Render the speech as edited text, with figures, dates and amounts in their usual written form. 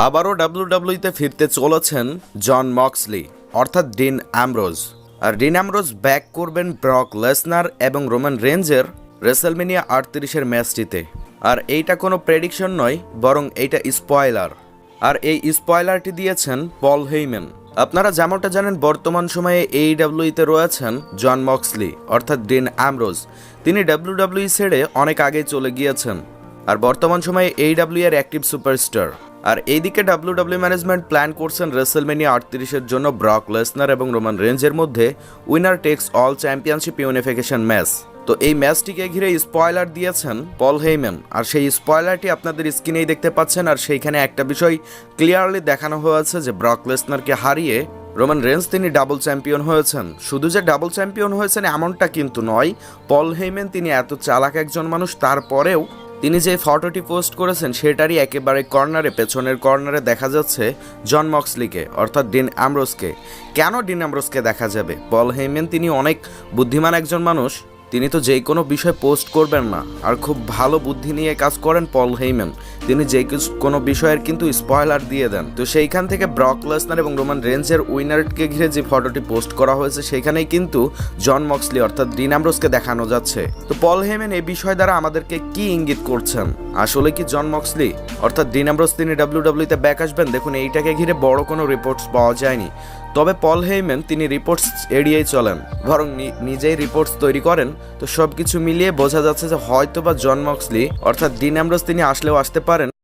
আবারও ডাব্লিউডাব্লিউইতে ফিরতে চলেছেন জন মক্সলি অর্থাৎ ডিন অ্যামব্রোজ। আর ডিন অ্যামব্রোজ ব্যাক করবেন ব্রক লেসনার এবং রোমান রেঞ্জের রেসেলমেনিয়া 38-এর ম্যাচটিতে। আর এইটা কোনো প্রেডিকশন নয়, বরং এইটা স্পয়লার। আর এই স্পয়লারটি দিয়েছেন পল হেইম্যান। আপনারা যেমনটা জানেন, বর্তমান সময়ে AEWতে রয়েছেন জন মক্সলি অর্থাৎ ডিন অ্যামব্রোজ। তিনি ডাব্লিউডাব্লিউই ছেড়ে অনেক আগেই চলে গিয়েছেন আর বর্তমান সময়ে AEW এর অ্যাক্টিভ সুপারস্টার। আর এইদিকে ডাব্লিউডাব্লিউ ম্যানেজমেন্ট প্ল্যান করছেন রেসেলমেনিয়া 38-এর জন্য ব্রক লেসনার এবং রোমান রেঞ্জের মধ্যে winner takes all championship unification match. তো এই ম্যাচটিকে ঘিরে স্পয়লার দিয়েছেন পল হেইম্যান। আর সেই স্পয়লারটি আপনাদের স্ক্রিনেই দেখতে পাচ্ছেন। আর সেইখানে একটা বিষয় ক্লিয়ারলি দেখানো হয়েছে যে ব্রক লেসনারকে হারিয়ে রোমান রেঞ্জ তিনি ডাবল চ্যাম্পিয়ন হয়েছেন। শুধু যে ডাবল চ্যাম্পিয়ন হয়েছেন এমনটা কিন্তু নয়। পল হেইম্যান তিনি এত চালাক একজন মানুষ, তারপরেও তিনি যে ফটোটি পোস্ট করেছেন সেটারই একেবারে কর্নারে, পেছনের কর্নারে দেখা যাচ্ছে জন মক্সলিকে অর্থাৎ ডিন অ্যামব্রোজকে। কেন ডিন অ্যামব্রোজকে দেখা যাবে? পল হেইম্যান তিনি অনেক বুদ্ধিমান একজন মানুষ, তিনি তো যে কোনো বিষয় পোস্ট করবেন না। আর খুব ভালো বুদ্ধি নিয়ে কাজ করেন পল হেইম্যান। তিনি যে কোনো বিষয়ের কিন্তু স্পয়লার দিয়ে দেন। তো সেইখান থেকে ব্রক লেসনার এবং রোমান রেঞ্জের উইনারকে ঘিরে যে ফটোটি পোস্ট করা হয়েছে সেখানেই কিন্তু জন মক্সলি অর্থাৎ ডিন অ্যামব্রোজকে দেখানো যাচ্ছে। তো পল হেইম্যান এই বিষয় দ্বারা আমাদেরকে কি ইঙ্গিত করছেন? আসলে কি জন মক্সলি অর্থাৎ ডিন অ্যামব্রোজ তিনি ডাব্লিউডাব্লিউতে ব্যাক আসবেন? দেখুন, এইটাকে ঘিরে বড় কোনো রিপোর্টস পাওয়া যায়নি। তবে পল হেইম্যান তিনি রিপোর্টস এড়িয়েই চলেন, বরং নিজেই রিপোর্টস তৈরি করেন। তো সবকিছু মিলিয়ে বোঝা যাচ্ছে যে হয়তোবা জন মক্সলি অর্থাৎ ডিন অ্যামব্রোজ তিনি আসলেও আসতে পারেন